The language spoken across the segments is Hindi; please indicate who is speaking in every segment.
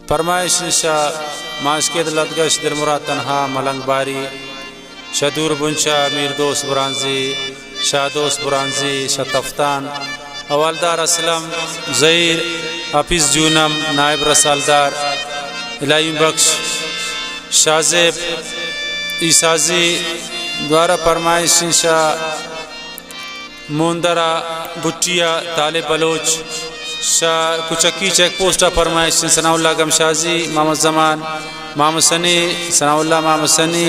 Speaker 1: फरमाइश शाह माशकेद लदगश दिलमुरा तनहा मलंग बारी शदूर बुंशा मीर दोस्त बुरानजी शाह दोस्त बुरानजी शतफ्तान हवालदार असलम ज़हीर हाफिज़ जूनम नायब रसालदार इलाही बख्श शाहजेब ईसाजी द्वारा फरमाइश शाह मोंदरा बुटिया तालिब बलोच शाह कुचक्की चेक पोस्टा फरमाइश सनाउल्लाह गमशाजी मोहम्मद जमान मोहम्मद सनी सनाउल्लाह मोहम्मद सनी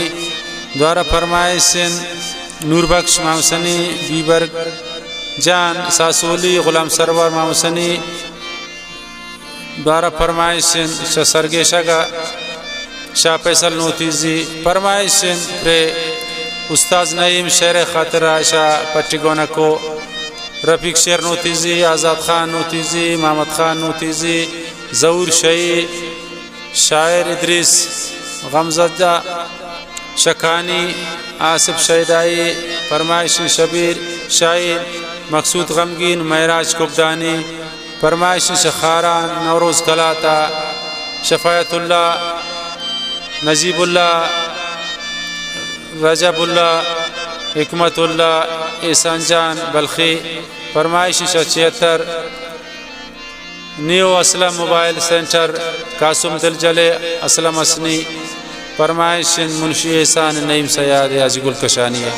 Speaker 1: द्वारा फरमाइश नूर बख्श मोहम्मद सनी बीबर जान सासोली गुलाम सरवर मोहम्मद सनी द्वारा फरमाइश शाह सरगेशा शाह फैसल नोतीजी फरमाइश रे उस्ताद नईम शेर खातिर शाह पट्टिगोना को रफ़ीक शेर नोतीजी आज़ाद खान नोतीजी मोहम्मद खान नोतीजी ज़हूर शही शायर इद्रीस गमज़दा शखानी आसिफ शहीदाई फरमाइश शबीर शाहिर मकसूद गमगीन महराज कुबदानी फरमाइश शखारा नवरोज़ कलाता शफ़ायतुल्ला नजीबुल्ला रजबुल्ला हिकमतुल्ला एहसान जान बल्खी फरमाइश 76 new Aslam mobile centre कासुम दिलजले Aslam असनी फरमाइश मुंशी एहसान नईम सयाद अजगुल कशानिया।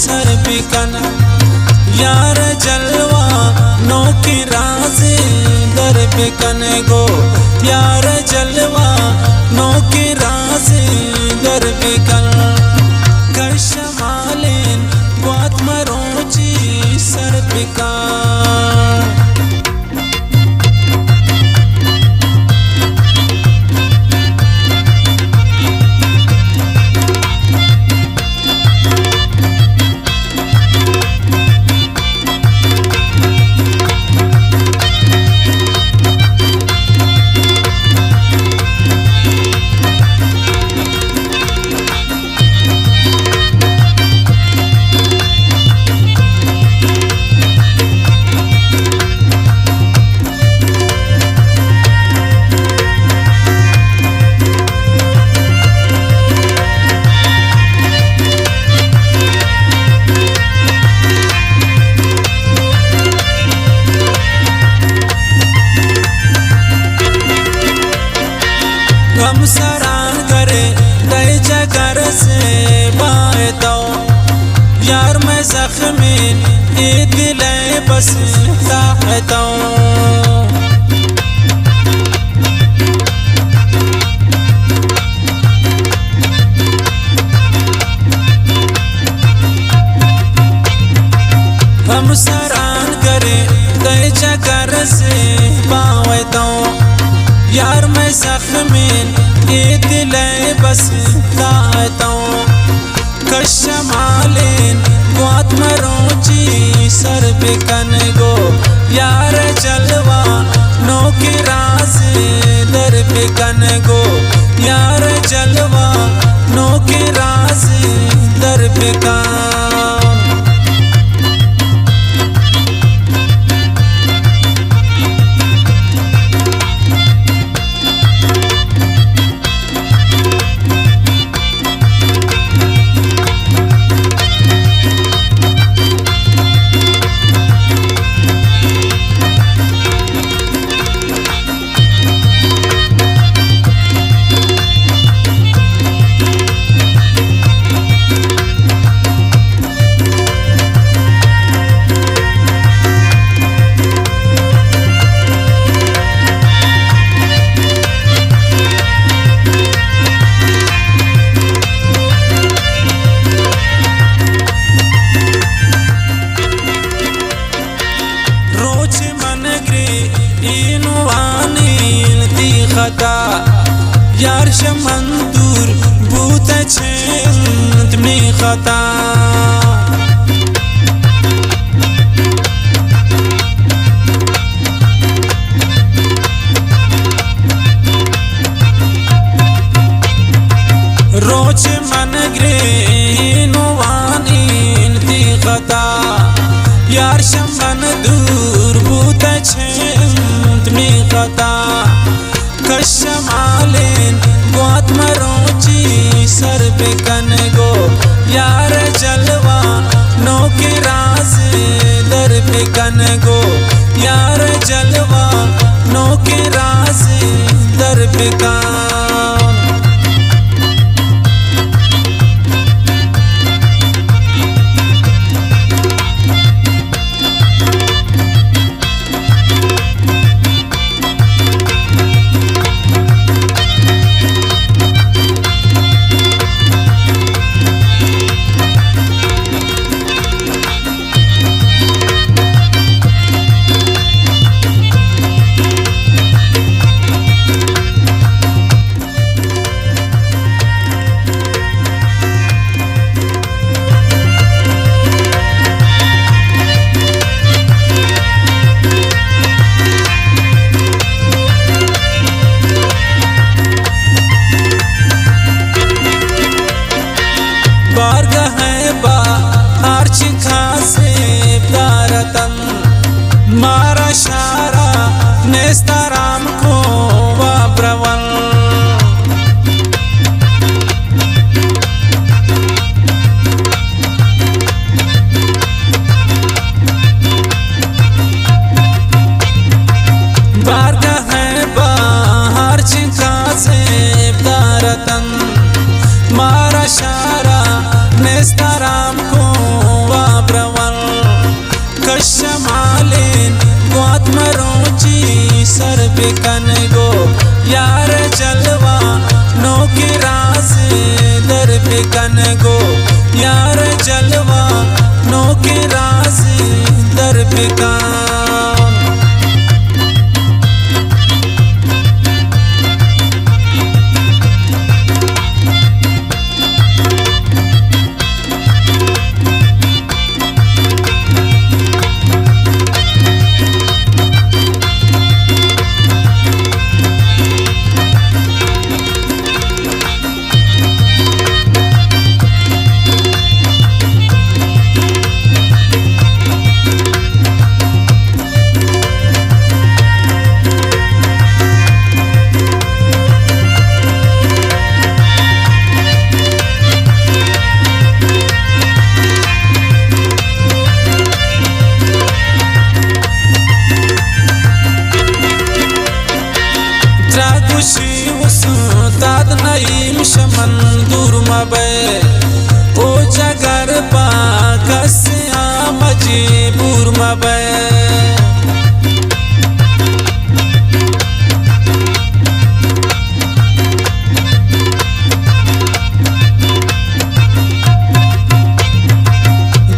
Speaker 2: सर बिकन यार जलवा नो की राज़े दर बिकन गो यार जलवा नो की राज़े दर बिकन कशमालिन बात मरोची सर बिकन गम सरान करे दे जगर से बाए दो यार मैं जख्मीन ये दिल बस ताहता गम सरान करे दे जगर से बाए दो यार मैं जख्मीन ये दिल बस ताता कशमालिन बात मरोची सर बिकन गो यार जलवा नो की राज़े दर बिकन गो यार जलवा नो की राज़े दर बिकन रोच मन ग्रे इनुवानील ती खता यार शमंदूर बूत छेंत में खता रोच मन ग्रे इनुवानील ती खता यार शमन दूर बूत छेंत में खता कशमालेन ग्वात मरोची सर पे कन गो यार जलवा नो के राज दर पे कन गो यार जलवा नो के राज दर पे कान मारा शारा नेस्ताराम को वाप्रवल बारगा है बाहर चिंता से दारतन मारा शारा नेस्ताराम को वाप्रवल कशमालेन ग्वात मरोची सर पे कन गो यार जलवा नो के राज दर पे कन गो यार जलवा नो के राज दर पे कान उस्ताद नईम शमन दूर मबे ओ जगर पा कस्या मजबूर मबे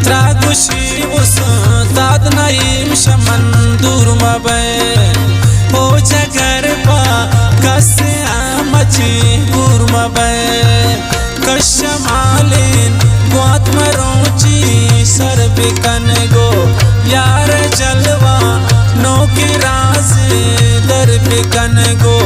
Speaker 2: त्रागुशी उस्ताद नईम शमन दूर मबे ओ जगर पा कस्या मजबूर मबे कशमालेन ग्वात मरोची सर पे कन गो यार जलवा नो के राज दर पे कन गो